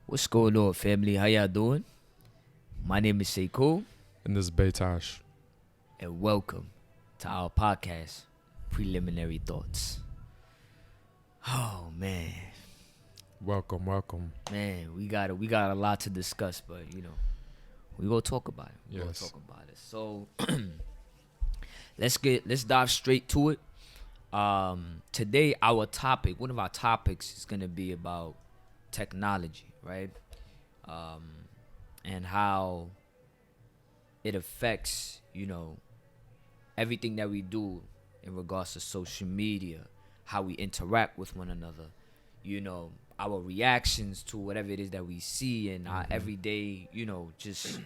What's going on, family? How y'all doing? My name is Seiko, And this is Bejtash. and welcome to our podcast, Preliminary Thoughts. Oh man, Welcome. we got a lot to discuss, but we gonna talk about it. Yes. So let's dive straight to it. Today one of our topics is gonna be about technology, right? And how it affects, everything that we do in regards to social media, how we interact with one another, our reactions to whatever it is that we see, and our everyday, just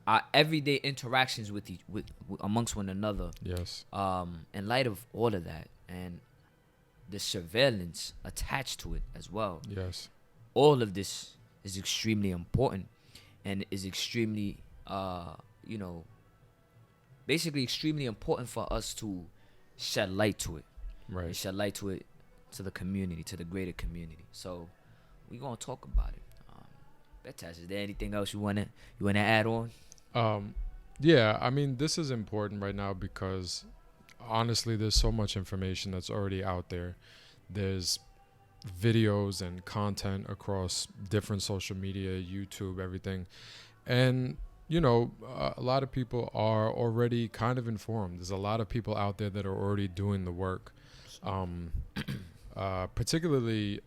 our everyday interactions with amongst one another. Yes. In light of all of that and the surveillance attached to it as well, Yes. all of this is extremely important and is extremely, basically extremely important for us to shed light to it. And Right. shed light to it, to the community, to the greater community. So we're gonna talk about it. Bejtash, is there anything else you wanna add on? Yeah, I mean, this is important right now because honestly, there's so much information that's already out there. There's videos and content across different social media, YouTube, everything. And, a lot of people are already kind of informed. There's a lot of people out there that are already doing the work. Particularly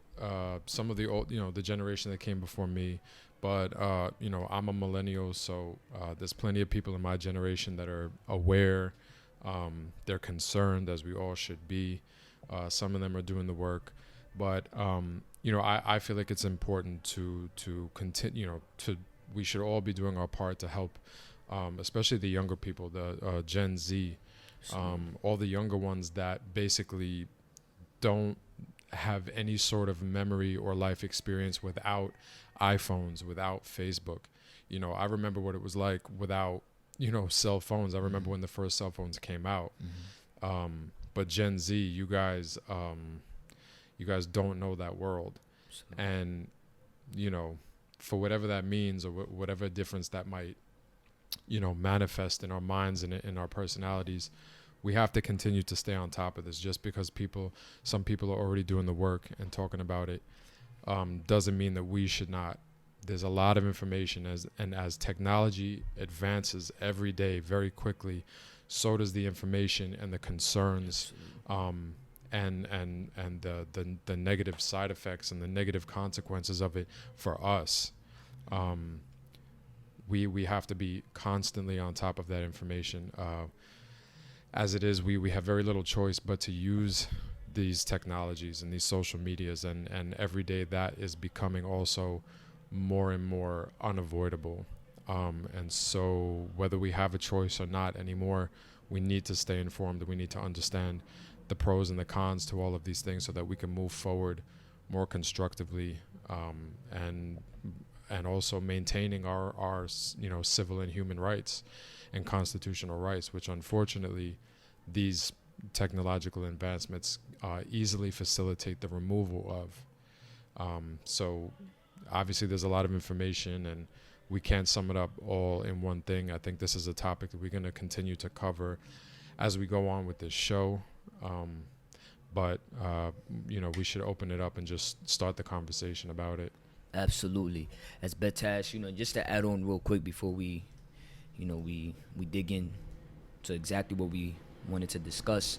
some of the old, the generation that came before me. But, I'm a millennial, so there's plenty of people in my generation that are aware. They're concerned, as we all should be. Some of them are doing the work. But, I feel like it's important to continue, we should all be doing our part to help, especially the younger people, the Gen Z, all the younger ones that basically don't have any sort of memory or life experience without iPhones, without Facebook. I remember what it was like without, cell phones. I remember when the first cell phones came out. But Gen Z, you guys don't know that world. And, for whatever that means or whatever difference that might, manifest in our minds and in our personalities, we have to continue to stay on top of this. Just because some people are already doing the work and talking about it, doesn't mean that we should not. There's a lot of information as technology advances every day very quickly, so does the information and the concerns, and the negative side effects and the negative consequences of it for us. We have to be constantly on top of that information. As it is, we have very little choice but to use these technologies and these social medias, and every day that is becoming also more and more unavoidable. And so whether we have a choice or not anymore, we need to stay informed, and we need to understand the pros and the cons to all of these things so that we can move forward more constructively, and also maintaining our civil and human rights and constitutional rights, which unfortunately these technological advancements easily facilitate the removal of. So obviously there's a lot of information, and we can't sum it up all in one thing. I think this is a topic that we're going to continue to cover as we go on with this show. But we should open it up and just start the conversation about it. Absolutely. As Bejtash, just to add on real quick before we dig in to exactly what we wanted to discuss.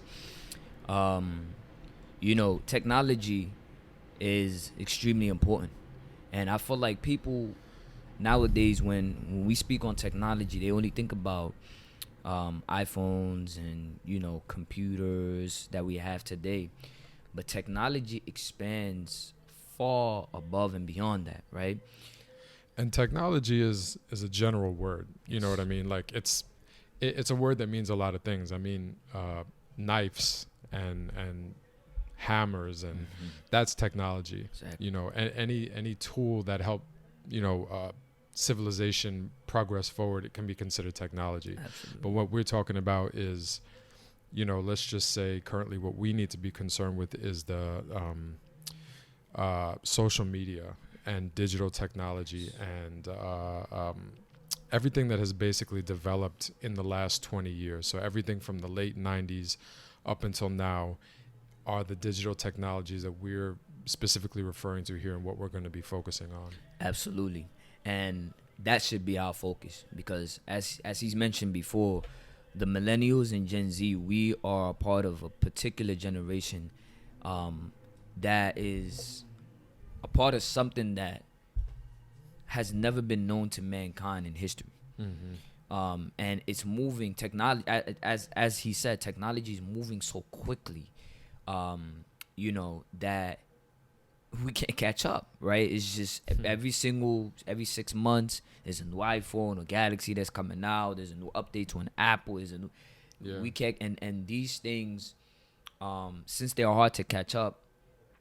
Technology is extremely important, and I feel like people nowadays, when we speak on technology, they only think about iPhones and computers that we have today, but technology expands far above and beyond that, right? And technology is a general word. You know what I mean? Like it's a word that means a lot of things. I mean, knives and hammers, and that's technology. Exactly. Any tool that help civilization progress forward, it can be considered technology. Absolutely. But what we're talking about is, let's just say currently what we need to be concerned with is the social media and digital technology and everything that has basically developed in the last 20 years. So everything from the late 90s up until now are the digital technologies that we're specifically referring to here and what we're going to be focusing on. Absolutely. And that should be our focus, because as he's mentioned before, the millennials and Gen Z, we are a part of a particular generation that is a part of something that has never been known to mankind in history. And it's moving. Technology, as he said, technology is moving so quickly, that we can't catch up, right? It's just every 6 months there's a new iPhone or Galaxy that's coming out. There's a new update to an Apple. There's a new we can't, and these things, since they are hard to catch up,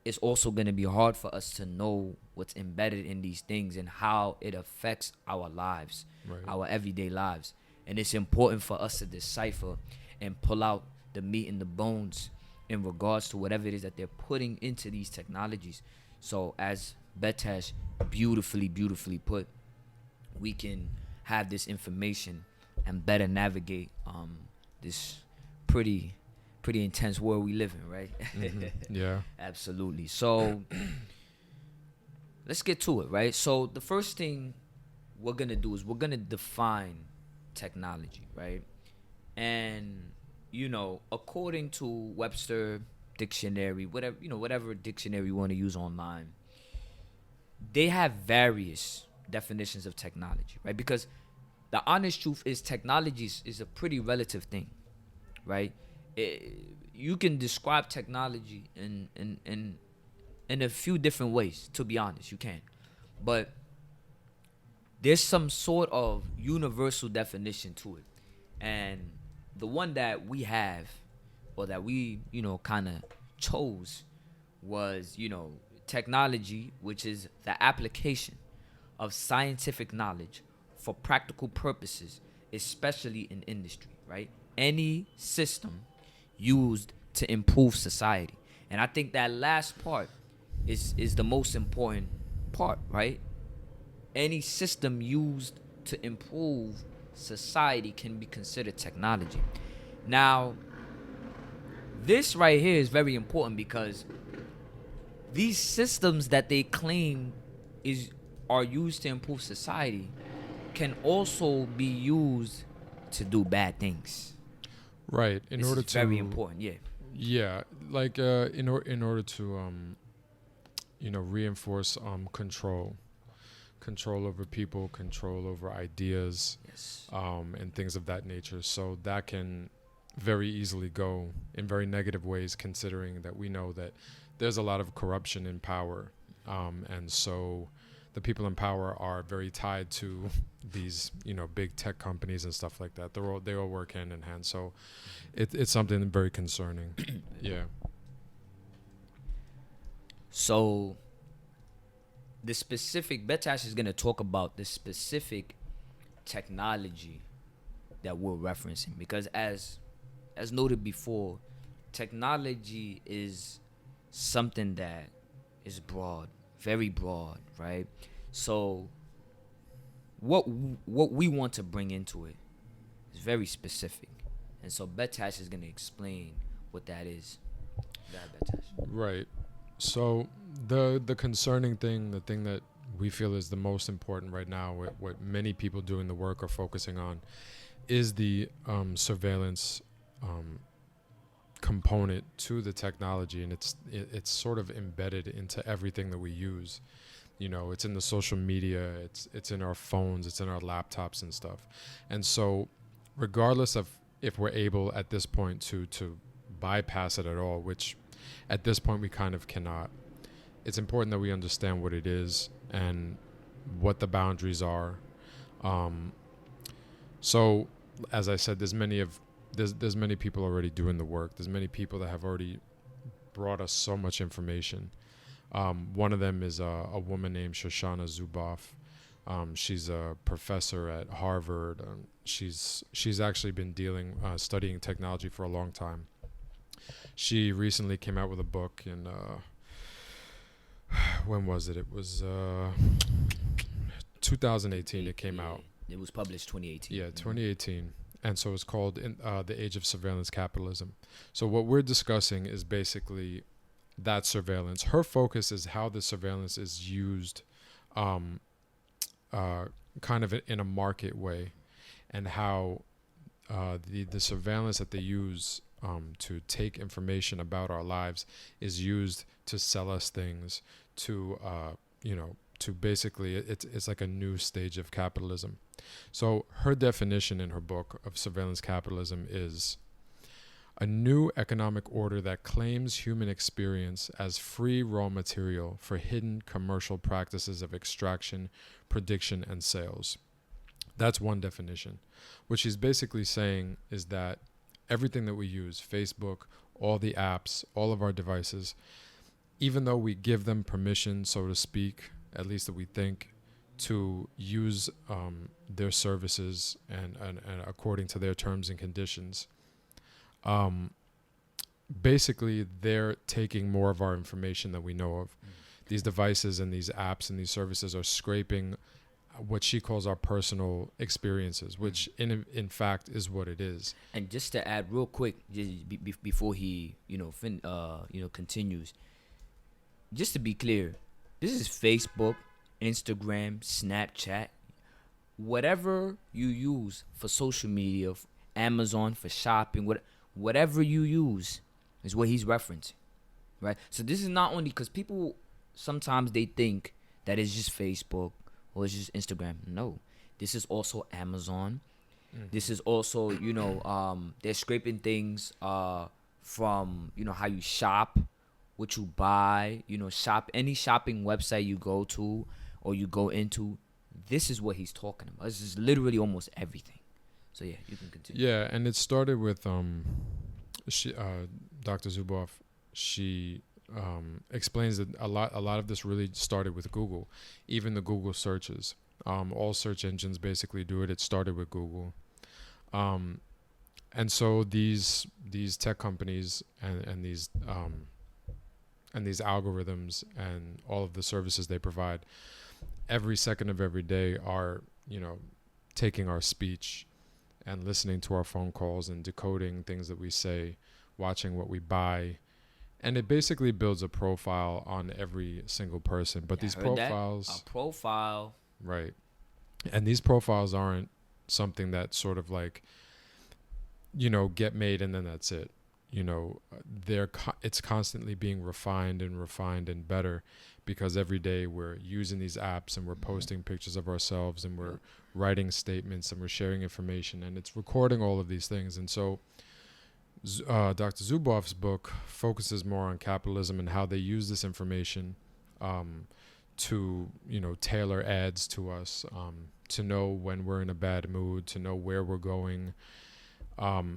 it's also going to be hard for us to know what's embedded in these things and how it affects our lives, our everyday lives. And it's important for us to decipher and pull out the meat and the bones in regards to whatever it is that they're putting into these technologies. So as Bejtash beautifully put, we can have this information and better navigate this pretty intense world we live in, right? Yeah. Absolutely. So let's get to it, right? So the first thing we're going to do is we're going to define technology, right? And, according to Webster Dictionary, whatever dictionary you want to use online, they have various definitions of technology, right? Because the honest truth is technology is a pretty relative thing, right? You can describe technology in a few different ways, to be honest. You can. But there's some sort of universal definition to it. And the one that we have, or that we, kind of chose, was, technology, which is the application of scientific knowledge for practical purposes, especially in industry, right? Any system used to improve society. And I think that last part is the most important part, right? Any system used to improve society can be considered technology. Now, this right here is very important, because these systems that they claim are used to improve society can also be used to do bad things. Right. This is very important. Yeah. Yeah. Like in order to reinforce control over people, control over ideas, Yes. And things of that nature. So that can very easily go in very negative ways, considering that we know that there's a lot of corruption in power, and so the people in power are very tied to these, big tech companies and stuff like that. They all work hand in hand. So it's something very concerning. Yeah. So the specific, Bejtash is going to talk about the specific technology that we're referencing, because as noted before, technology is something that is broad, very broad, right? So what we want to bring into it is very specific, and so Bejtash is going to explain what that is. Right. So the concerning thing, the thing that we feel is the most important right now, what many people doing the work are focusing on, is the surveillance component to the technology, and it's sort of embedded into everything that we use. It's in the social media, it's in our phones, it's in our laptops and stuff. And so regardless of if we're able at this point to bypass it at all, which at this point we kind of cannot, it's important that we understand what it is and what the boundaries are. So as I said, there's many people already doing the work. There's many people that have already brought us so much information. One of them is a woman named Shoshana Zuboff. She's a professor at Harvard. She's actually been studying technology for a long time. She recently came out with a book, and when was it? It was 2018. It came out. It was published 2018. Yeah, 2018. And so it's called The Age of Surveillance Capitalism. So what we're discussing is basically that surveillance. Her focus is how the surveillance is used um, kind of in a market way, and how the surveillance that they use to take information about our lives is used to sell us things, to to basically it's like a new stage of capitalism. So her definition in her book of surveillance capitalism is a new economic order that claims human experience as free raw material for hidden commercial practices of extraction, prediction, and sales. That's one definition. What she's basically saying is that everything that we use, Facebook, all the apps, all of our devices, even though we give them permission, so to speak, at least that we think, to use their services and according to their terms and conditions, basically they're taking more of our information than we know of. These devices and these apps and these services are scraping what she calls our personal experiences, which in fact is what it is. And just to add real quick, before he continues, just to be clear, this is Facebook, Instagram, Snapchat, whatever you use for social media, Amazon for shopping, whatever you use is what he's referencing, right? So this is not only because people sometimes they think that it's just Facebook or it's just Instagram. No, this is also Amazon. This is also, they're scraping things from, how you shop, what you buy, any shopping website you go to or you go into. This is what he's talking about. This is literally almost everything. So yeah, you can continue. Yeah, and it started with Dr. Zuboff. She explains that a lot of this really started with Google, even the Google searches. All search engines basically do it. It started with Google, and so these tech companies and these algorithms and all of the services they provide, every second of every day are taking our speech and listening to our phone calls and decoding things that we say, watching what we buy. And it basically builds a profile on every single person. But these profiles... A profile. Right. And these profiles aren't something that sort of like, get made and then that's it. It's constantly being refined and better, because every day we're using these apps and we're posting pictures of ourselves and we're writing statements and we're sharing information and it's recording all of these things. And so Dr. Zuboff's book focuses more on capitalism and how they use this information to, tailor ads to us, to know when we're in a bad mood, to know where we're going,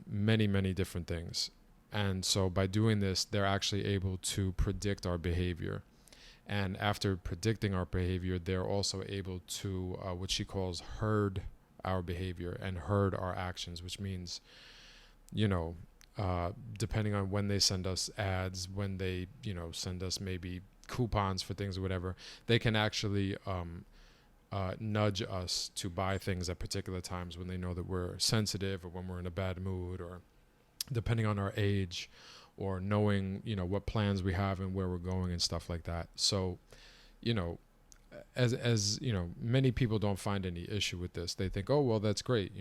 many, many different things. And so by doing this, they're actually able to predict our behavior. And after predicting our behavior, they're also able to, what she calls, herd our behavior and herd our actions, which means, depending on when they send us ads, when they, send us maybe coupons for things or whatever, they can actually nudge us to buy things at particular times when they know that we're sensitive or when we're in a bad mood, or depending on our age, or knowing, what plans we have and where we're going and stuff like that. So, as many people don't find any issue with this. They think, oh, well, that's great.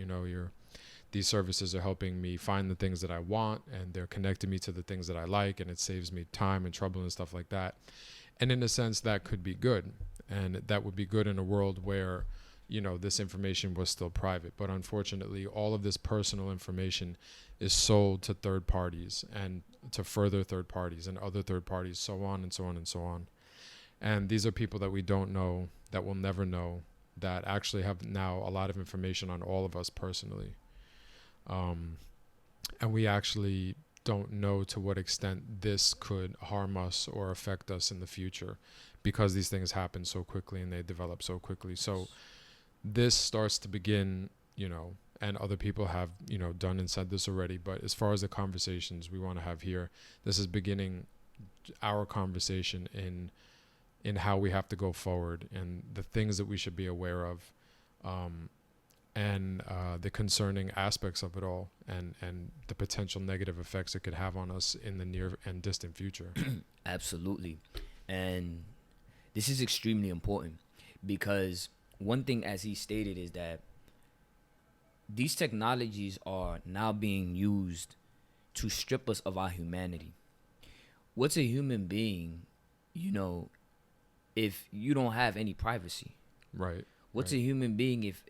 These services are helping me find the things that I want, and they're connecting me to the things that I like, and it saves me time and trouble and stuff like that. And in a sense, that could be good. And that would be good in a world where, this information was still private. But unfortunately, all of this personal information is sold to third parties and to further third parties and other third parties, so on and so on and so on. And these are people that we don't know, that we'll never know, that actually have now a lot of information on all of us personally. And we actually don't know to what extent this could harm us or affect us in the future, because these things happen so quickly and they develop so quickly. So this starts to begin, and other people have, done and said this already, but as far as the conversations we want to have here, this is beginning our conversation in in how we have to go forward and the things that we should be aware of, and the concerning aspects of it all, and the potential negative effects it could have on us in the near and distant future. Absolutely. And this is extremely important because one thing, as he stated, is that these technologies are now being used to strip us of our humanity. What's a human being, you know, if you don't have any privacy? Right. What's right. a human being if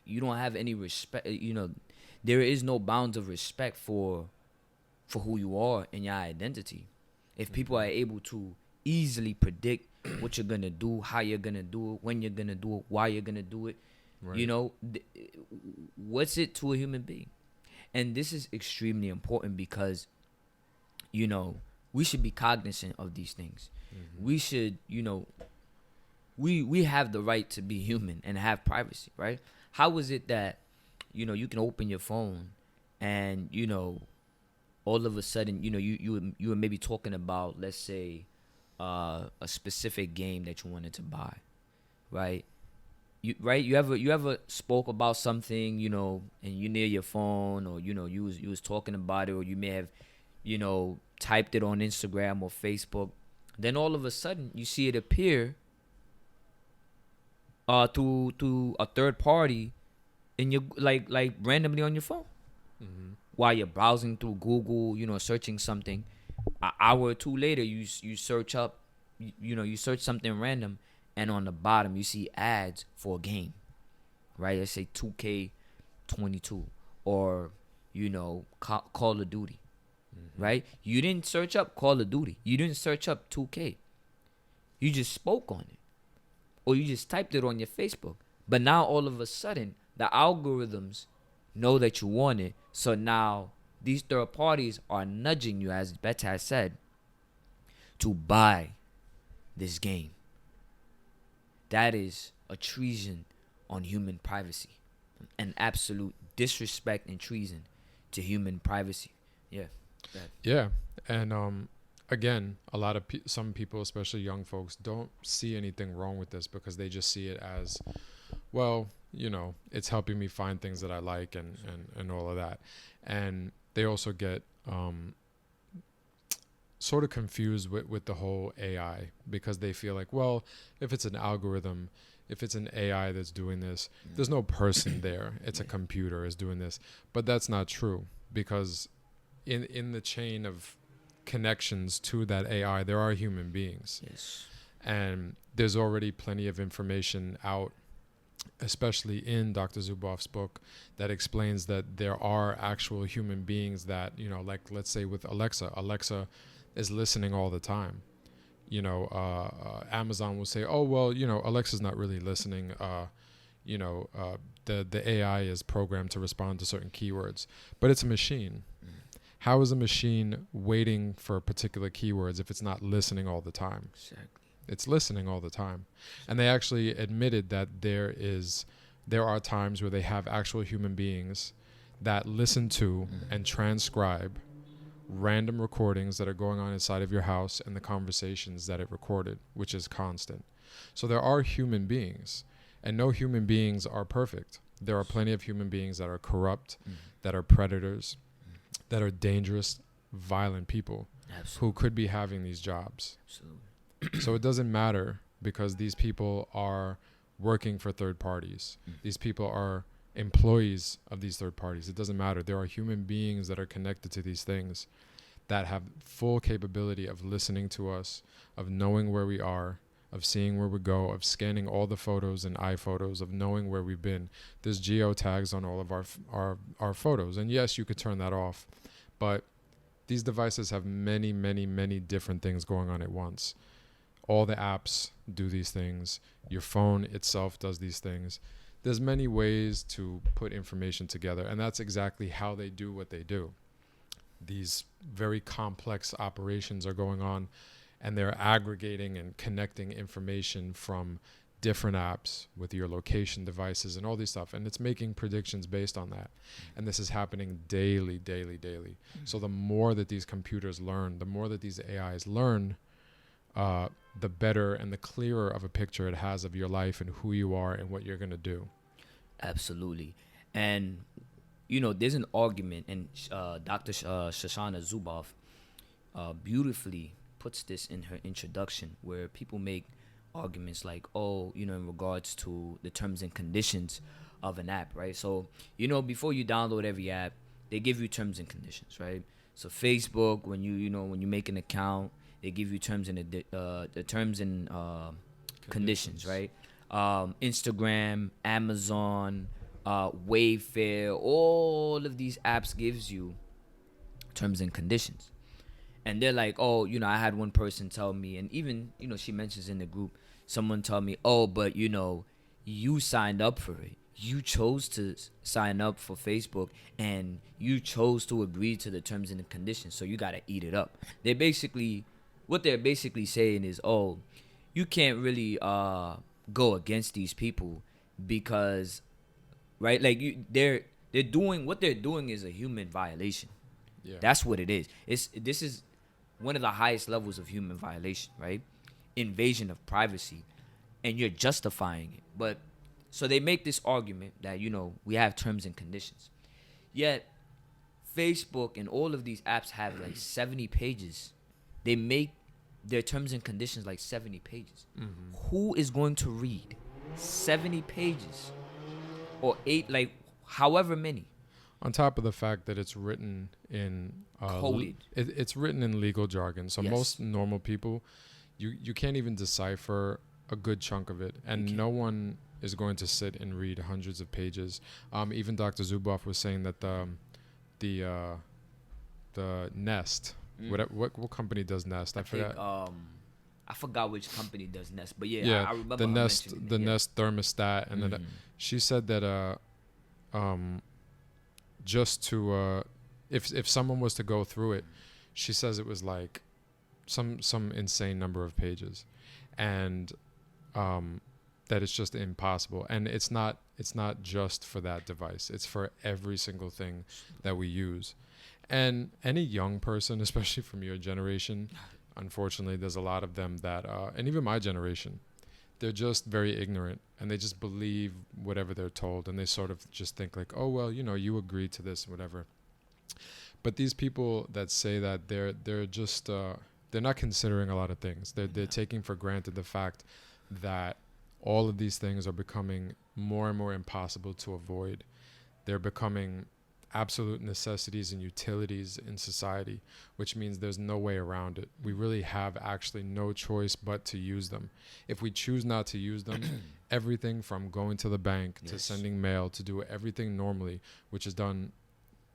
you don't have any respect? You know, there is no bounds of respect for who you are and your identity. If people are able to easily predict what you're gonna do, how you're gonna do it, when you're gonna do it, why you're gonna do it, Right. you know, what's it to a human being? And this is extremely important because, you know, we should be cognizant of these things. We should, you know, we have the right to be human and have privacy, right? How is it that, you know, you can open your phone and, you know, all of a sudden, you know, you were maybe talking about, let's say, a specific game that you wanted to buy, right? You ever spoke about something, you know, and you near your phone, or you know you was talking about it, or you may have, you know, typed it on Instagram or Facebook, then all of a sudden you see it appear to a third party in your like randomly on your phone while you're browsing through Google, you know, searching something. An hour or two later, you search up, you know, you search something random, and on the bottom you see ads for a game, right? Let's say 2K22 or, you know, Call of Duty, right? You didn't search up Call of Duty. You didn't search up 2K. You just spoke on it, or you just typed it on your Facebook. But now all of a sudden, the algorithms know that you want it. So now these third parties are nudging you, as Bejtash said, to buy this game. That is a treason on human privacy, an absolute disrespect and treason to human privacy. Yeah. Yeah, and again, a lot of some people, especially young folks, don't see anything wrong with this because they just see it as, well, you know, it's helping me find things that I like and all of that, and they also get sort of confused with the whole AI because they feel like, well, if it's an algorithm, if it's an AI that's doing this, there's no person there. It's a computer is doing this. But that's not true, because in the chain of connections to that AI, there are human beings. Yes. And there's already plenty of information out, especially in Dr. Zuboff's book, that explains that there are actual human beings that, you know, like let's say with Alexa is listening all the time. You know, Amazon will say, oh, well, you know, Alexa's not really listening. You know, the AI is programmed to respond to certain keywords, but it's a machine. How is a machine waiting for particular keywords if it's not listening all the time? Exactly. It's listening all the time. And they actually admitted that there are times where they have actual human beings that listen to and transcribe random recordings that are going on inside of your house and the conversations that it recorded, which is constant. So there are human beings, and no human beings are perfect. There are plenty of human beings that are corrupt, that are predators, that are dangerous, violent people. Absolutely. Who could be having these jobs. Absolutely. So it doesn't matter, because these people are working for third parties. These people are employees of these third parties. It doesn't matter. There are human beings that are connected to these things that have full capability of listening to us, of knowing where we are, of seeing where we go, of scanning all the photos and iPhotos, of knowing where we've been. There's geotags on all of our photos. And yes, you could turn that off, but these devices have many, many, many different things going on at once. All the apps do these things. Your phone itself does these things. There's many ways to put information together, and that's exactly how they do what they do. These very complex operations are going on, and they're aggregating and connecting information from different apps with your location devices and all these stuff, and it's making predictions based on that. And this is happening daily. So the more that these computers learn, the more that these AIs learn, the better and the clearer of a picture it has of your life and who you are and what you're going to do. Absolutely. And, there's an argument, and Dr. Shoshana Zuboff beautifully puts this in her introduction, where people make arguments like, oh, in regards to the terms and conditions of an app, right? So, before you download every app, they give you terms and conditions, right? So Facebook, when you make an account, they give you terms and the terms and conditions, right? Instagram, Amazon, Wayfair, all of these apps gives you terms and conditions. And they're like, oh, I had one person tell me, and even, she mentions in the group, someone told me, oh, but, you signed up for it. You chose to sign up for Facebook, and you chose to agree to the terms and the conditions, so you got to eat it up. What they're basically saying is, oh, you can't really go against these people because, right, like they're doing what they're doing is a human violation. Yeah. That's what it is. This is one of the highest levels of human violation, right? Invasion of privacy, and you're justifying it. But so they make this argument that we have terms and conditions, yet Facebook and all of these apps have like 70 pages. They make their terms and conditions like 70 pages. Mm-hmm. Who is going to read 70 pages or 8, like however many? On top of the fact that it's written in coded, it's written in legal jargon, so yes. Most normal people, you can't even decipher a good chunk of it, and no one is going to sit and read hundreds of pages. Even Dr. Zuboff was saying that the Nest, what company does Nest? I forgot. I forgot which company does Nest, but yeah, I remember the Nest Nest thermostat, and then she said that just to if someone was to go through it, she says it was like some insane number of pages, and that it's just impossible. And it's not just for that device, it's for every single thing that we use. And any young person, especially from your generation, unfortunately there's a lot of them that and even my generation, they're just very ignorant, and they just believe whatever they're told, and they sort of just think like, oh well, you agreed to this, whatever. But these people that say that, they're just they're not considering a lot of things. They're taking for granted the fact that all of these things are becoming more and more impossible to avoid. They're becoming absolute necessities and utilities in society, which means there's no way around it. We really have actually no choice but to use them. If we choose not to use them, everything from going to the bank to sending mail to do everything normally, which is done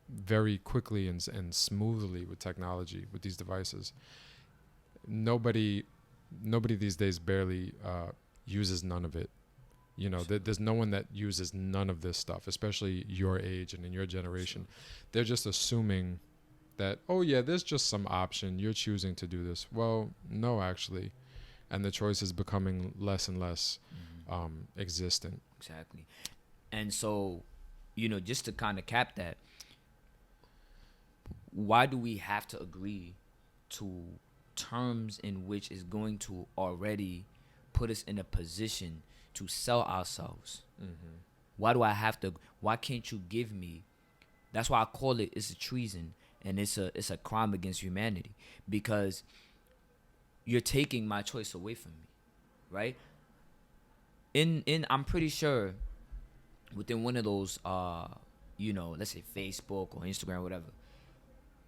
very quickly and smoothly with technology, with these devices. Nobody these days barely uses none of it. There's no one that uses none of this stuff, especially your age and in your generation. They're just assuming that, oh yeah, there's just some option, you're choosing to do this. Well, no, actually. And the choice is becoming less and less existent. Exactly. And so, just to kind of cap that, why do we have to agree to terms in which is going to already put us in a position to sell ourselves? Mm-hmm. Why can't you give me? That's why I call it's a treason, and it's a crime against humanity, because you're taking my choice away from me, right? I'm pretty sure within one of those let's say Facebook or Instagram or whatever,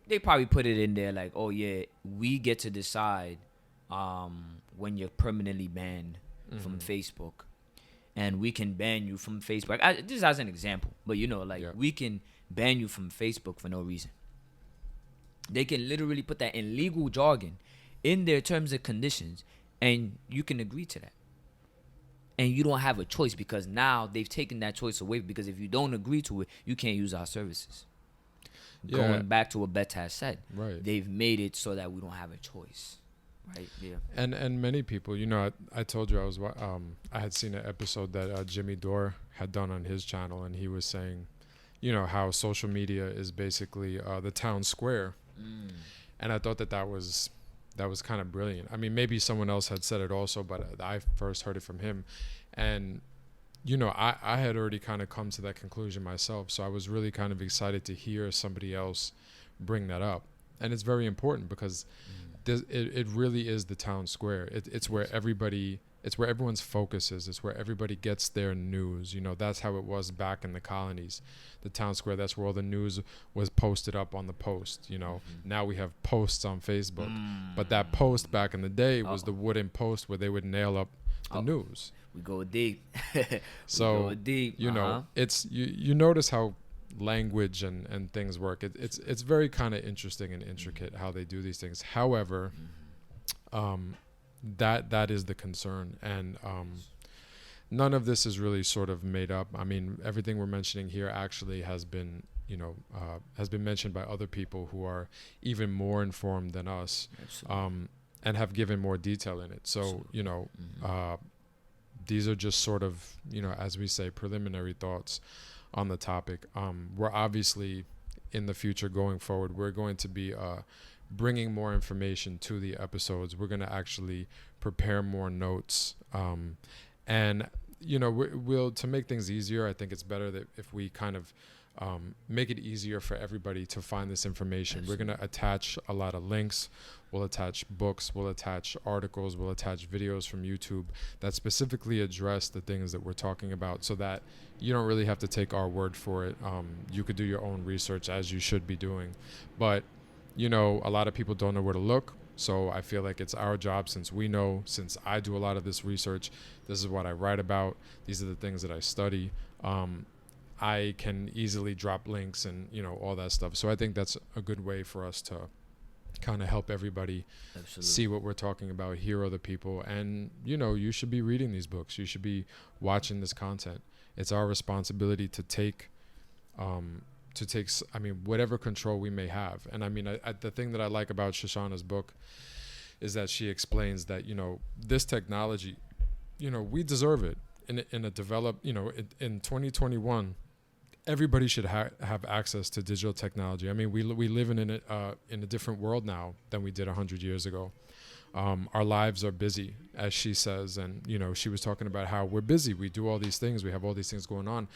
they probably put it in there like, oh yeah, we get to decide when you're permanently banned from Facebook. And we can ban you from Facebook. Just as an example. But, we can ban you from Facebook for no reason. They can literally put that in legal jargon in their terms and conditions, and you can agree to that. And you don't have a choice, because now they've taken that choice away, because if you don't agree to it, you can't use our services. Yeah. Going back to what Bejtash said. Right. They've made it so that we don't have a choice. Right. Yeah. And many people, I told you I had seen an episode that Jimmy Dore had done on his channel, and he was saying, how social media is basically the town square. And I thought that was that was kind of brilliant. I mean, maybe someone else had said it also, but I first heard it from him. And, I had already kind of come to that conclusion myself. So I was really kind of excited to hear somebody else bring that up. And it's very important because it really is the town square. It's where everyone's focus is. It's where everybody gets their news. That's how it was back in the colonies. The town square, that's where all the news was posted up on the post. Now we have posts on Facebook. But that post back in the day was the wooden post where they would nail up the news. We go deep. So, go deep. It's you notice how language and things work. It's very kind of interesting and intricate how they do these things. However, that is the concern, and none of this is really sort of made up. I mean, everything we're mentioning here actually has been mentioned by other people who are even more informed than us, and have given more detail in it. So these are just sort of, as we say, preliminary thoughts on the topic. We're obviously in the future going forward, we're going to be bringing more information to the episodes. We're going to actually prepare more notes. And, we'll to make things easier, I think it's better that if we kind of make it easier for everybody to find this information. Absolutely. We're going to attach a lot of links. We'll attach books. We'll attach articles. We'll attach videos from YouTube that specifically address the things that we're talking about, so that you don't really have to take our word for it. You could do your own research, as you should be doing. But, a lot of people don't know where to look. So I feel like it's our job, since I do a lot of this research, this is what I write about, these are the things that I study. I can easily drop links and, all that stuff. So I think that's a good way for us to kind of help everybody see what we're talking about, hear other people. And, you should be reading these books. You should be watching this content. It's our responsibility to take, whatever control we may have. And I mean, the thing that I like about Shoshana's book is that she explains that, this technology, we deserve it in a developed, in 2021, everybody should have access to digital technology. I mean, we live in a different world now than we did 100 years ago. Our lives are busy, as she says, and she was talking about how we're busy. We do all these things. We have all these things going on.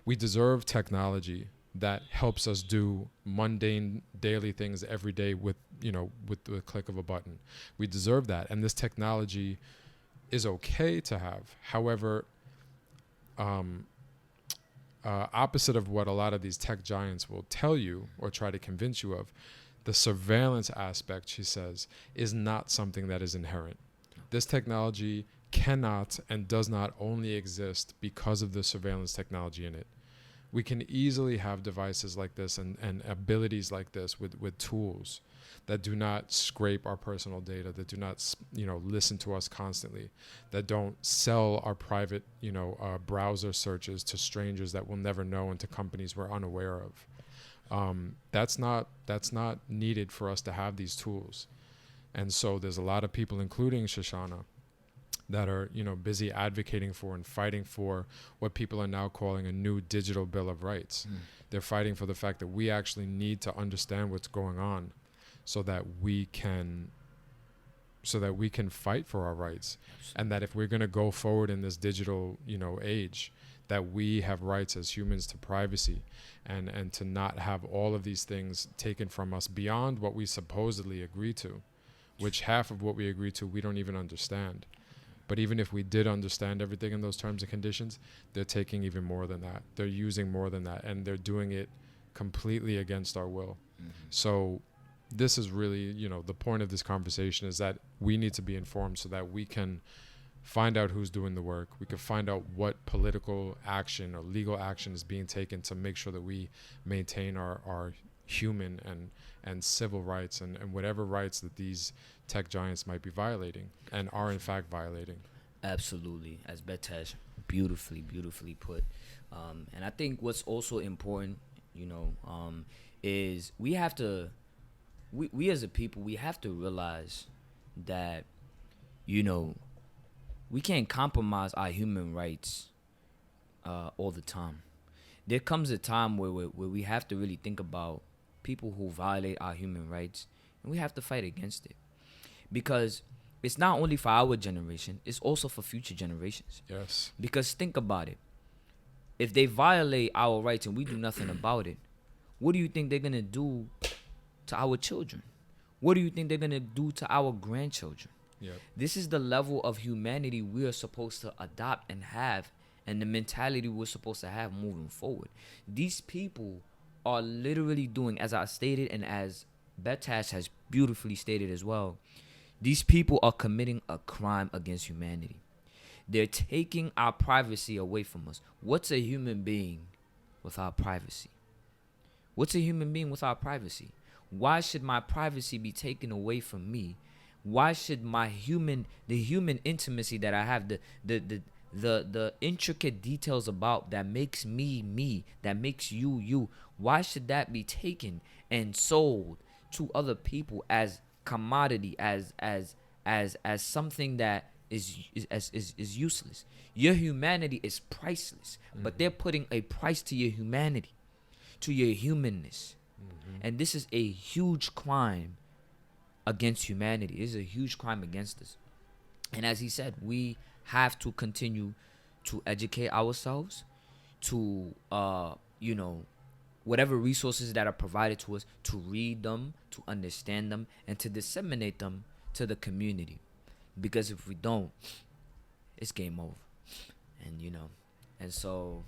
We deserve technology that helps us do mundane daily things every day with the click of a button. We deserve that, and this technology is okay to have. However, opposite of what a lot of these tech giants will tell you or try to convince you of, the surveillance aspect, she says, is not something that is inherent. This technology cannot and does not only exist because of the surveillance technology in it. We can easily have devices like this and abilities like this with tools that do not scrape our personal data, that do not, listen to us constantly, that don't sell our private, browser searches to strangers that we'll never know and to companies we're unaware of. That's not needed for us to have these tools. And so there's a lot of people, including Shoshana, that are, busy advocating for and fighting for what people are now calling a new digital bill of rights. They're fighting for the fact that we actually need to understand what's going on so that we can fight for our rights. Absolutely. And that if we're going to go forward in this digital, age, that we have rights as humans to privacy and to not have all of these things taken from us beyond what we supposedly agree to, which half of what we agree to we don't even understand. But even if we did understand everything in those terms and conditions, they're taking even more than that. They're using more than that, and they're doing it completely against our will. So this is really, the point of this conversation is that we need to be informed so that we can find out who's doing the work. We can find out what political action or legal action is being taken to make sure that we maintain our human and civil rights and whatever rights that these tech giants might be violating and are in fact violating. Absolutely, as Bejtash beautifully put. And I think what's also important, is we have to, we as a people, we have to realize that, we can't compromise our human rights all the time. There comes a time where we have to really think about people who violate our human rights, and we have to fight against it. because it's not only for our generation, it's also for future generations. Yes. Because think about it. If they violate our rights and we do nothing about it, what do you think they're going to do to our children? What do you think they're going to do to our grandchildren? Yep. This is the level of humanity we are supposed to adopt and have, and the mentality we're supposed to have moving forward. These people are literally doing, as I stated and as Bejtash has beautifully stated as well, these people are committing a crime against humanity. They're taking our privacy away from us. What's a human being without privacy? What's a human being without privacy? Why should my privacy be taken away from me? Why should the human intimacy that I have, the intricate details about that makes me, that makes you, why should that be taken and sold to other people as commodity, as something that is useless? Your humanity is priceless, but they're putting a price to your humanity, to your humanness. And this is a huge crime against humanity. This is a huge crime against us. And as he said, we have to continue to educate ourselves, to whatever resources that are provided to us, to read them, to understand them, and to disseminate them to the community. Because if we don't, it's game over. And so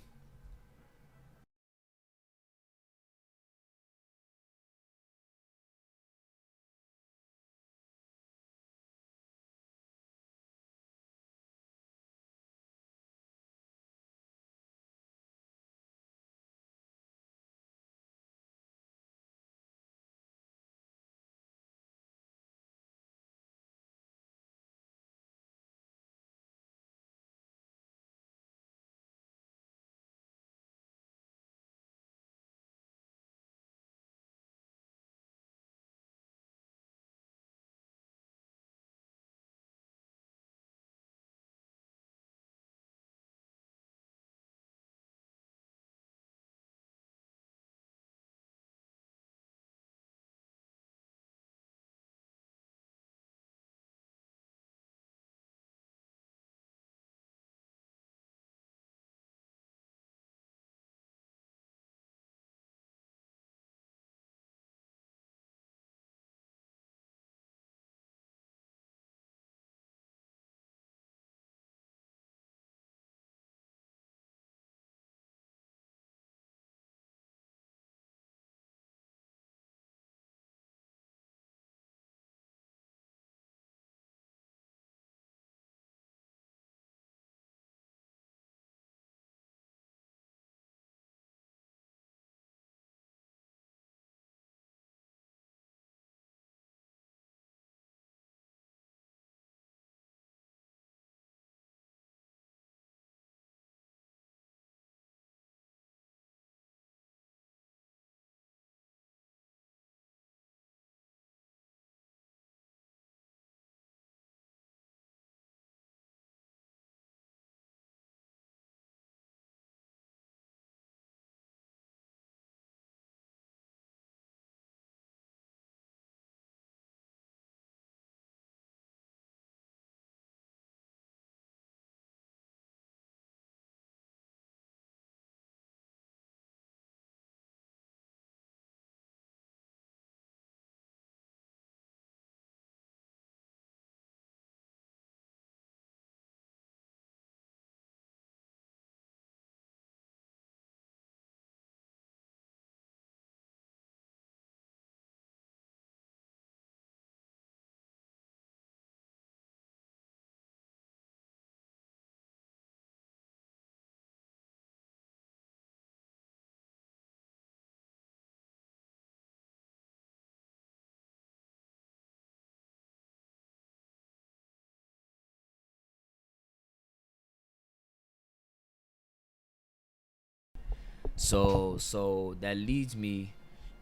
So that leads me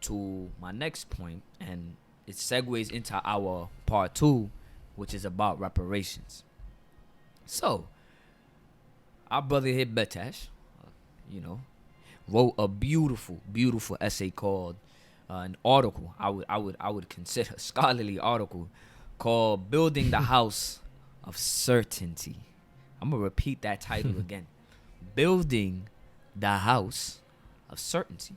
to my next point, and it segues into our part 2, which is about reparations. So our brother here, Bejtash, you know, wrote a beautiful, essay called an article. I would consider a scholarly article called Building the House of Certainty. I'm going to repeat that title again. Building the House of Certainty.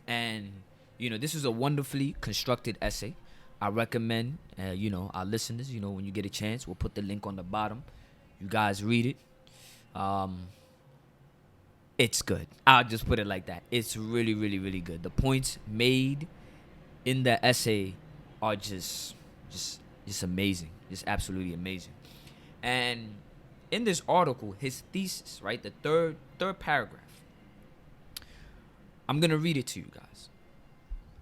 And, this is a wonderfully constructed essay. I recommend, our listeners, when you get a chance, we'll put the link on the bottom. You guys read it. It's good. I'll just put it like that. It's really, really, really good. The points made in the essay are just amazing. Just absolutely amazing. And in this article, his thesis, right, the third paragraph, I'm going to read it to you guys.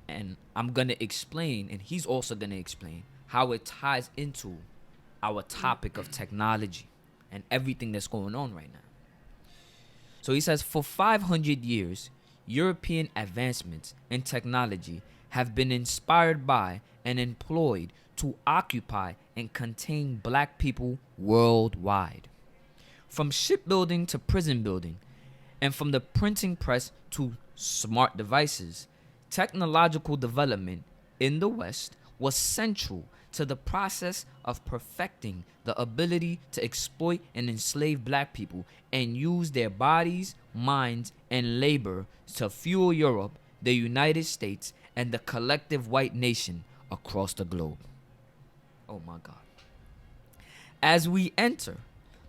And I'm going to explain, and he's also going to explain how it ties into our topic of technology and everything that's going on right now. So he says, for 500 years, European advancements in technology have been inspired by and employed to occupy and contain black people worldwide. From shipbuilding to prison building, and from the printing press to smart devices, technological development in the West was central to the process of perfecting the ability to exploit and enslave black people and use their bodies, minds, and labor to fuel Europe, the United States, and the collective white nation across the globe. Oh my God. As we enter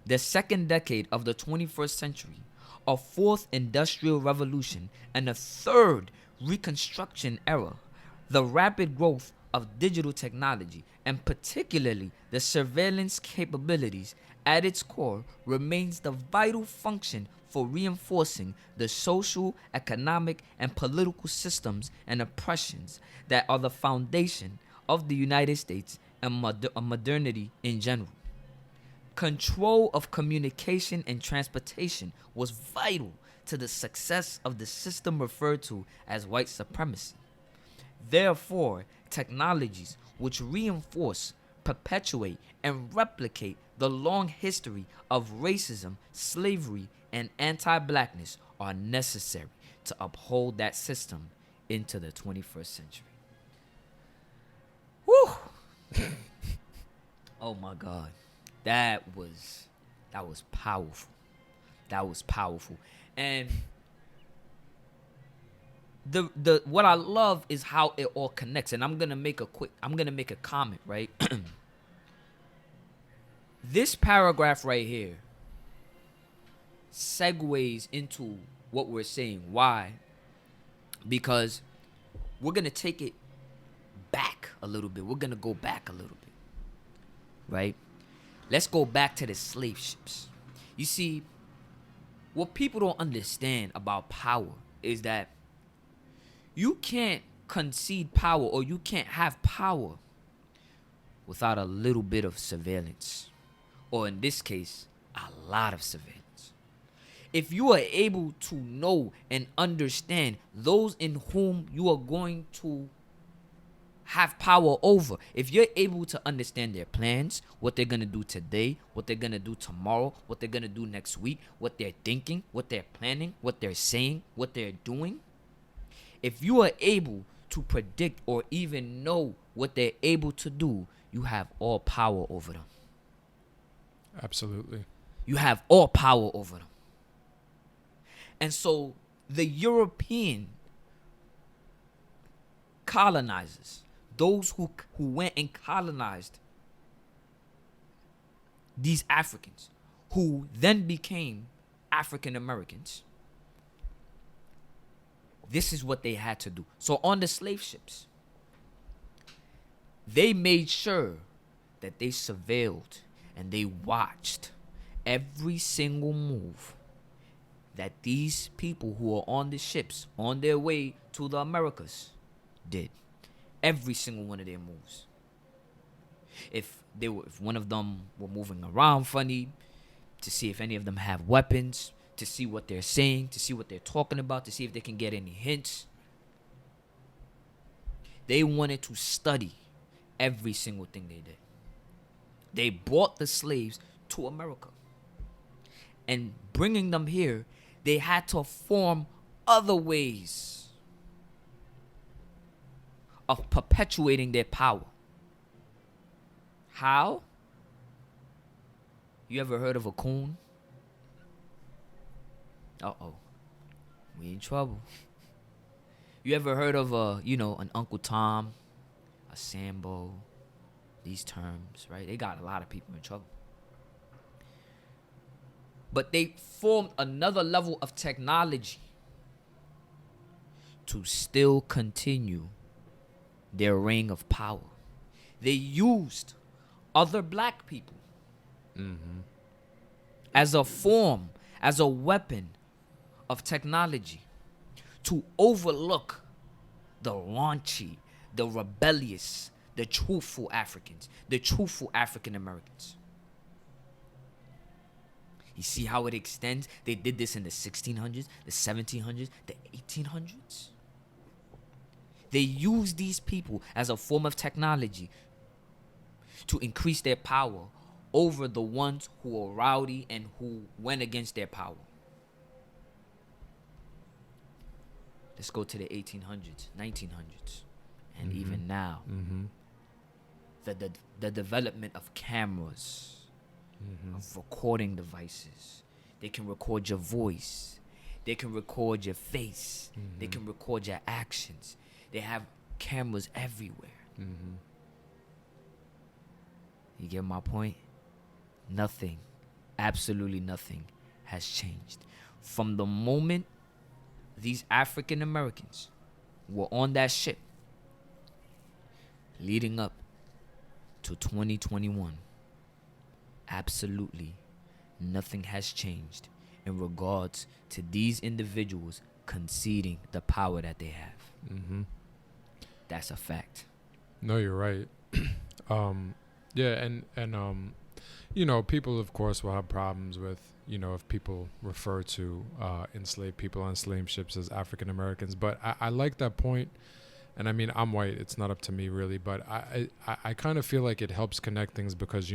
the second decade of the 21st century, a fourth industrial revolution, and a third Reconstruction era, the rapid growth of digital technology, and particularly the surveillance capabilities at its core, remains the vital function for reinforcing the social, economic, and political systems and oppressions that are the foundation of the United States and modernity in general. Control of communication and transportation was vital to the success of the system referred to as white supremacy. Therefore, technologies which reinforce, perpetuate, and replicate the long history of racism, slavery, and anti-blackness are necessary to uphold that system into the 21st century. Woo! Oh my God. That was powerful. That was powerful. And the what I love is how it all connects. And I'm gonna make a comment, right? This paragraph right here segues into what we're saying. Why? Because we're gonna take it back a little bit. We're gonna go back a little bit. Right? Let's go back to the slave ships. You see, what people don't understand about power is that you can't concede power, or you can't have power without a little bit of surveillance, or in this case, a lot of surveillance. If you are able to know and understand those in whom you are going to have power over, if you're able to understand their plans, what they're going to do today, what they're going to do tomorrow, what they're going to do next week, what they're thinking, what they're planning, what they're saying, what they're doing, if you are able to predict or even know what they're able to do, you have all power over them. Absolutely. You have all power over them. And so the European colonizers, those who went and colonized these Africans, who then became African Americans, this is what they had to do. So on the slave ships, they made sure that they surveilled and they watched every single move that these people who are on the ships on their way to the Americas did. Every single one of their moves. If one of them were moving around funny, to see if any of them have weapons, to see what they're saying, to see what they're talking about, to see if they can get any hints. They wanted to study every single thing they did. They brought the slaves to America. And bringing them here, they had to form other ways of perpetuating their power. How? You ever heard of a coon? Uh-oh. We in trouble. You ever heard of an Uncle Tom, a Sambo, these terms, right? They got a lot of people in trouble. But they formed another level of technology to still continue their reign of power. They used other black people as a form, as a weapon of technology to overlook the raunchy, the rebellious, the truthful Africans, the truthful African Americans. You see how it extends? They did this in the 1600s, the 1700s, the 1800s. They used these people as a form of technology to increase their power over the ones who were rowdy and who went against their power. Let's go to the 1800s, 1900s, and even now. The development of cameras, of recording devices. They can record your voice. They can record your face. They can record your actions. They have cameras everywhere. You get my point? Nothing, absolutely nothing has changed. From the moment these African Americans were on that ship leading up to 2021, absolutely nothing has changed in regards to these individuals conceding the power that they have. That's a fact. No, you're right. People of course will have problems with, if people refer to enslaved people on slave ships as African Americans. But I like that point. And I mean, I'm white. It's not up to me really. But I kind of feel like it helps connect things because,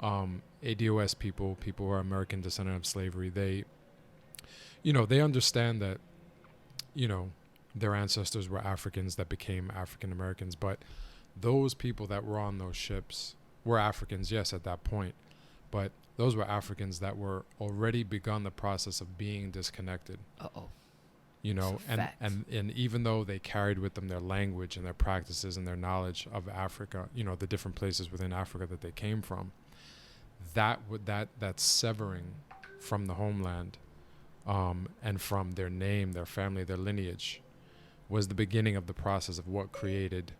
ADOS people who are American descendant of slavery, they understand that, their ancestors were Africans that became African Americans. But those people that were on those ships were Africans, yes, at that point. But those were Africans that were already begun the process of being disconnected. And even though they carried with them their language and their practices and their knowledge of Africa, the different places within Africa that they came from, that severing from the homeland and from their name, their family, their lineage was the beginning of the process of what created,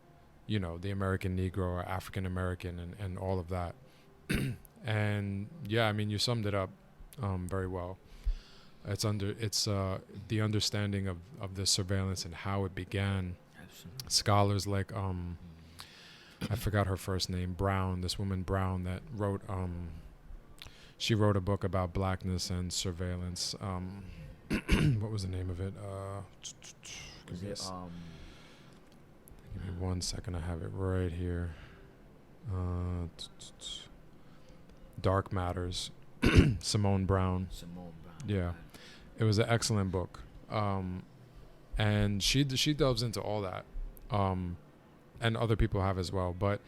the American Negro or African American and all of that. And yeah, I mean, you summed it up very well. It's the understanding of the surveillance and how it began. Absolutely. Scholars like I forgot her first name, Brown, this woman Brown that wrote she wrote a book about blackness and surveillance. What was the name of it? Give me 1 second, I have it right here. Dark Matters. Simone Brown. Yeah. It was an excellent book. And she delves into all that. And other people have as well. But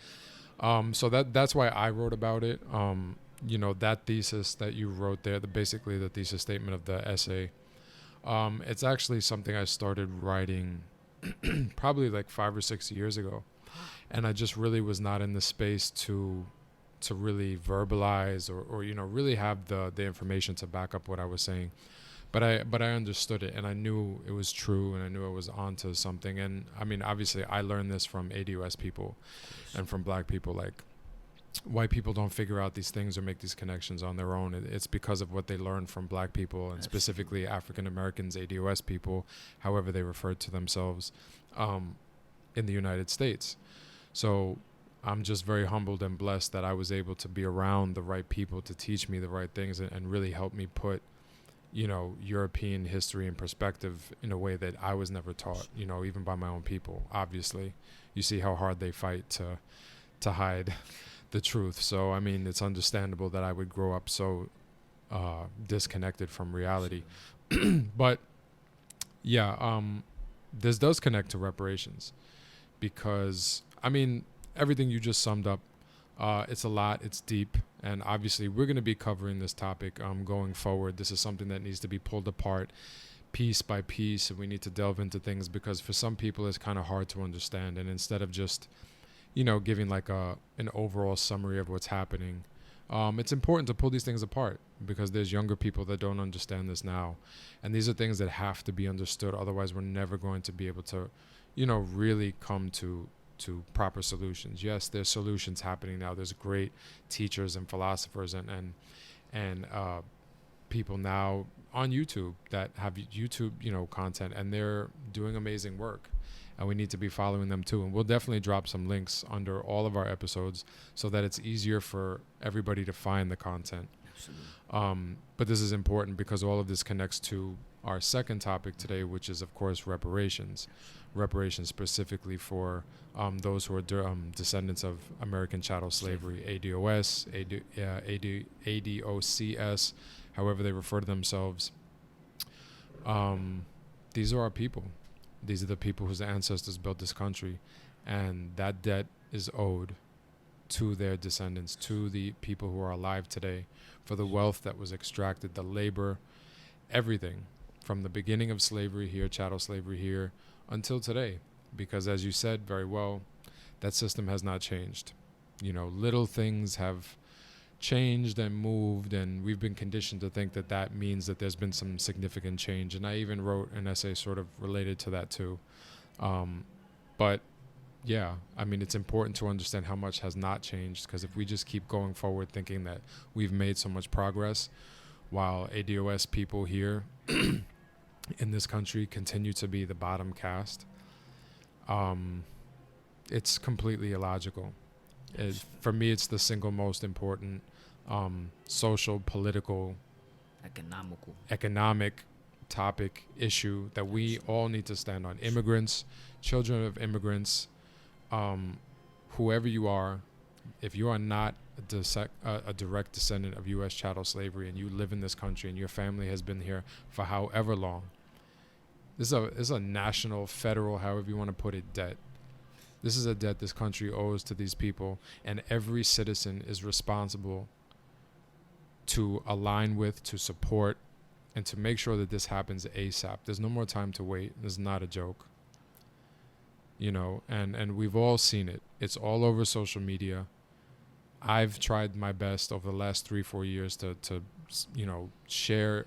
so that's why I wrote about it. That thesis that you wrote there, basically the thesis statement of the essay, it's actually something I started writing probably like 5 or 6 years ago. And I just really was not in the space to really verbalize or really have the information to back up what I was saying. But I understood it and I knew it was true and I knew I was onto something. And I mean, obviously I learned this from ADOS people and from black people. Like, white people don't figure out these things or make these connections on their own. It's because of what they learned from black people and specifically African Americans, ADOS people, however they refer to themselves, in the United States. So I'm just very humbled and blessed that I was able to be around the right people to teach me the right things and really help me put, European history in perspective in a way that I was never taught, even by my own people. Obviously, you see how hard they fight to hide the truth. So, I mean, it's understandable that I would grow up so disconnected from reality. But, yeah, this does connect to reparations because, I mean, everything you just summed up It's a lot. It's deep, and obviously we're going to be covering this topic going forward. This is something that needs to be pulled apart piece by piece, and we need to delve into things because for some people it's kind of hard to understand. And instead of just giving like an overall summary of what's happening, it's important to pull these things apart because there's younger people that don't understand this now, and these are things that have to be understood. Otherwise, we're never going to be able to, really come to proper solutions. Yes, there's solutions happening now. There's great teachers and philosophers and people now on YouTube that have YouTube, content, and they're doing amazing work. And we need to be following them too. And we'll definitely drop some links under all of our episodes so that it's easier for everybody to find the content. Absolutely. But this is important because all of this connects to our second topic today, which is, of course, reparations. Reparations specifically for those who are descendants of American chattel slavery, ADOS, ADOCS, however they refer to themselves. These are our people. These are the people whose ancestors built this country, and that debt is owed to their descendants, to the people who are alive today, for the wealth that was extracted, the labor, everything from the beginning of slavery here, chattel slavery here, until today. Because as you said very well, that system has not changed. Little things have changed and moved, and we've been conditioned to think that that means that there's been some significant change. And I even wrote an essay sort of related to that too. But yeah, it's important to understand how much has not changed, because if we just keep going forward thinking that we've made so much progress while ADOS people here in this country continue to be the bottom caste, it's completely illogical. For me, it's the single most important social, political, economic topic, issue that we all need to stand on. Immigrants, children of immigrants, whoever you are, if you are not a direct descendant of U.S. chattel slavery and you live in this country and your family has been here for however long, this is a national, federal, however you want to put it, debt. This is a debt this country owes to these people, and every citizen is responsible to align with, to support, and to make sure that this happens ASAP. There's no more time to wait. This is not a joke. And we've all seen it. It's all over social media. I've tried my best over the last 3-4 years to share,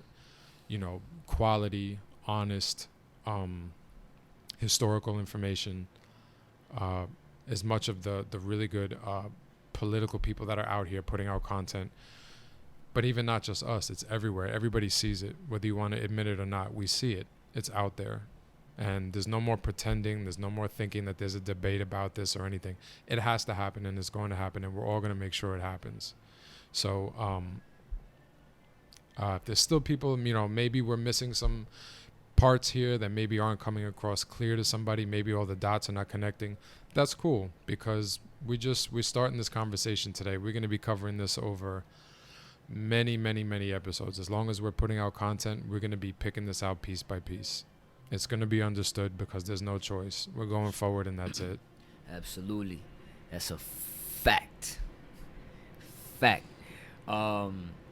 quality, honest, historical information, as much of the really good political people that are out here putting out content. But even not just us, it's everywhere. Everybody sees it, whether you want to admit it or not. We see it. It's out there. And there's no more pretending. There's no more thinking that there's a debate about this or anything. It has to happen, and it's going to happen, and we're all going to make sure it happens. So if there's still people, maybe we're missing some parts here that maybe aren't coming across clear to somebody. Maybe all the dots are not connecting. That's cool, because we're starting this conversation today. We're going to be covering this over many, many, many episodes. As long as we're putting out content, we're going to be picking this out piece by piece. It's going to be understood because there's no choice. We're going forward, and that's it. Absolutely. That's a fact. Thank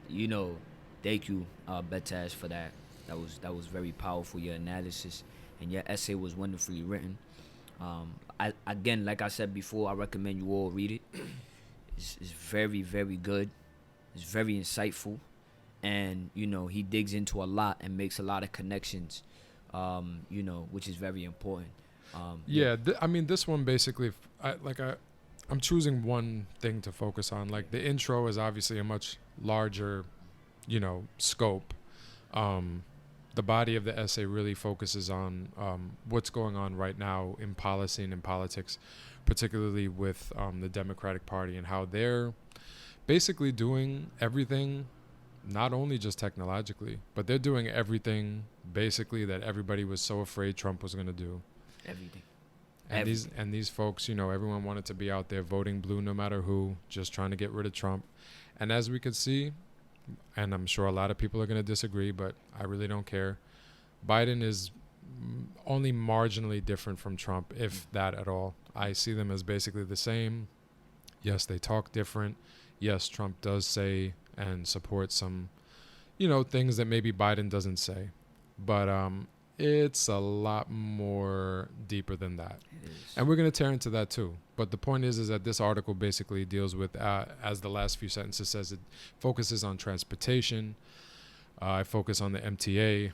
you, Bejtash, for that. That was very powerful, your analysis, and your essay was wonderfully written. Again, like I said before, I recommend you all read it. It's very, very good. It's very insightful, and he digs into a lot and makes a lot of connections, which is very important. This one basically, I'm choosing one thing to focus on. Like, the intro is obviously a much larger, scope. The body of the essay really focuses on what's going on right now in policy and in politics, particularly with the Democratic Party, and how they're basically doing everything, not only just technologically, but they're doing everything basically that everybody was so afraid Trump was going to do. Everything. And these folks, everyone wanted to be out there voting blue no matter who, just trying to get rid of Trump. And as we could see, and I'm sure a lot of people are going to disagree, but I really don't care, Biden is only marginally different from Trump, if that at all. I see them as basically the same. Yes, they talk different. Yes, Trump does say and support some, things that maybe Biden doesn't say. But it's a lot more deeper than that. It is. And we're going to tear into that too. But the point is that this article basically deals with, as the last few sentences says, it focuses on transportation. I focus on the MTA,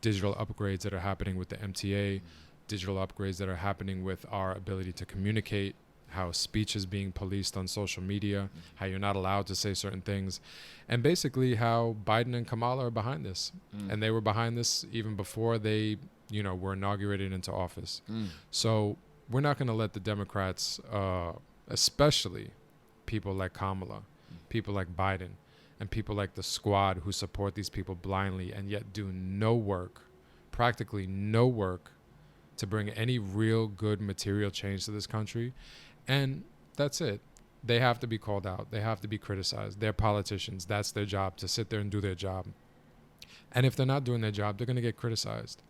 digital upgrades that are happening with the MTA, digital upgrades that are happening with our ability to communicate, how speech is being policed on social media, how you're not allowed to say certain things, and basically how Biden and Kamala are behind this. And they were behind this even before they, were inaugurated into office. So we're not going to let the Democrats, especially people like Kamala, people like Biden, and people like the squad who support these people blindly and yet do no work, practically no work, to bring any real good material change to this country. And that's it. They have to be called out. They have to be criticized. They're politicians. That's their job, to sit there and do their job. And if they're not doing their job, they're going to get criticized.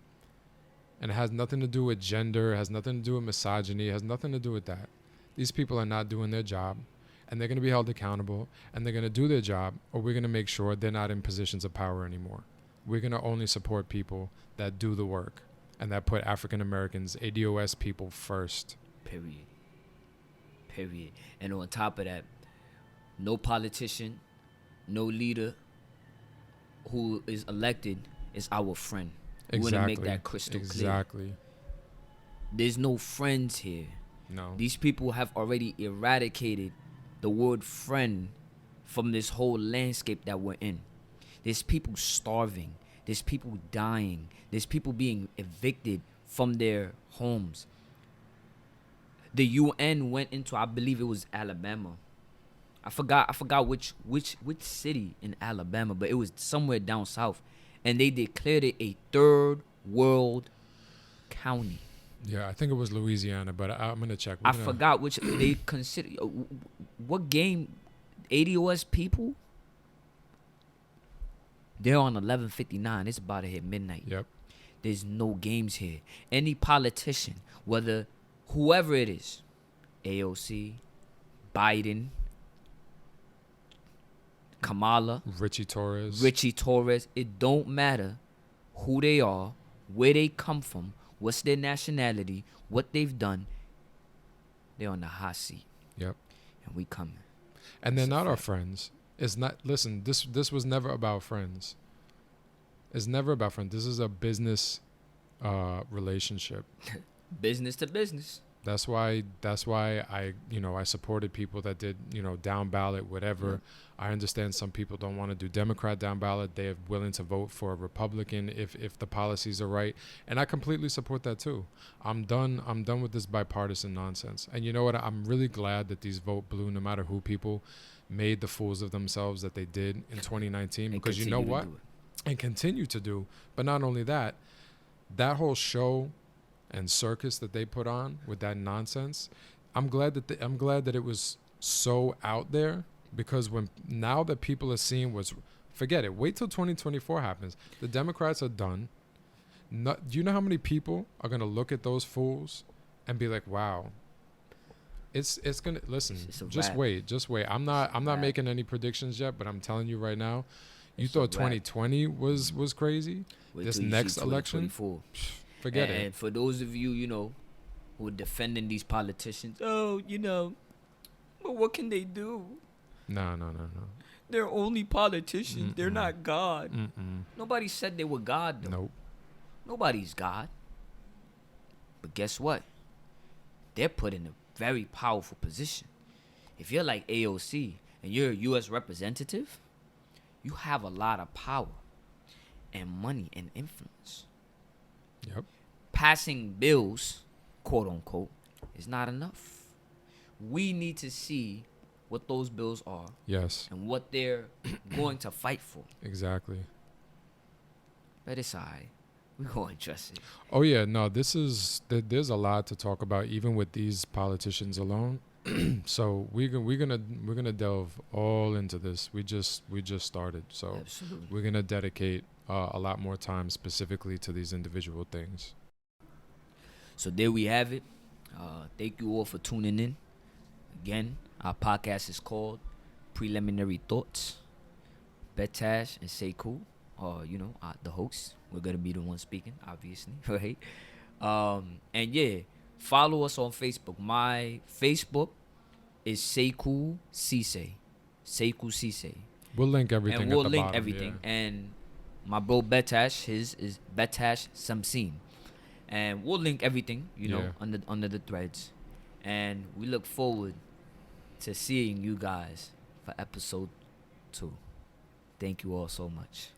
And it has nothing to do with gender. It has nothing to do with misogyny. It has nothing to do with that. These people are not doing their job. And they're going to be held accountable. And they're going to do their job. Or we're going to make sure they're not in positions of power anymore. We're going to only support people that do the work. And that put African Americans, ADOS people first. Period. And on top of that, no politician, no leader who is elected is our friend. We want to make that crystal clear. Exactly. There's no friends here. No. These people have already eradicated the word friend from this whole landscape that we're in. There's people starving. There's people dying. There's people being evicted from their homes. The UN went into, I believe it was Alabama. I forgot which city in Alabama, but it was somewhere down south, and they declared it a third world county. Yeah, I think it was Louisiana, but I'm gonna check. I forgot which they consider. What game? ADOS people. They're on 11:59. It's about to hit midnight. Yep. There's no games here. Any politician, whoever it is, AOC, Biden, Kamala, Richie Torres, it don't matter who they are, where they come from, what's their nationality, what they've done. They're on the hot seat. Yep. And we coming. And they're not our friends. It's not. Listen, this was never about friends. It's never about friends. This is a business relationship. Business to business. That's why I supported people that did, down ballot, whatever. Yeah. I understand some people don't want to do Democrat down ballot. They're willing to vote for a Republican if the policies are right. And I completely support that too. I'm done with this bipartisan nonsense. And you know what? I'm really glad that these vote blue, no matter who people made the fools of themselves that they did in 2019. Because you know what? And continue to do. But not only that, that whole show and circus that they put on with that nonsense, I'm glad that it was so out there, because now that people are seeing forget it. Wait till 2024 happens. The Democrats are done. Do you know how many people are gonna look at those fools and be like, "Wow, it's gonna listen." Just wait. I'm not making any predictions yet, but I'm telling you right now. You thought 2020 was crazy? This next election? Forget it. And for those of you, who are defending these politicians, but what can they do? No. They're only politicians. Mm-mm. They're not God. Mm-mm. Nobody said they were God, though. Nope. Nobody's God. But guess what? They're put in a very powerful position. If you're like AOC and you're a U.S. representative, you have a lot of power and money and influence. Yep. Passing bills, quote unquote, is not enough. We need to see what those bills are. Yes. And what they're going to fight for. Exactly. But it's all right. We're going to address it. Oh yeah, no. There's a lot to talk about, even with these politicians alone. So we're gonna delve all into this. We just started, so Absolutely. we're gonna dedicate a lot more time specifically to these individual things. So there we have it. Thank you all for tuning in. Again, our podcast is called Preliminary Thoughts. Bejtash and Sekou are, the hosts. We're gonna be the ones speaking, obviously, right? And yeah, follow us on Facebook. My Facebook is Sekou Cisse. Sekou Cisse. We'll link everything And at we'll the link bottom. everything. Yeah. And my bro Bejtash, his is Bejtash Samson. And we'll link everything, Yeah. under the threads. And we look forward to seeing you guys for episode 2. Thank you all so much.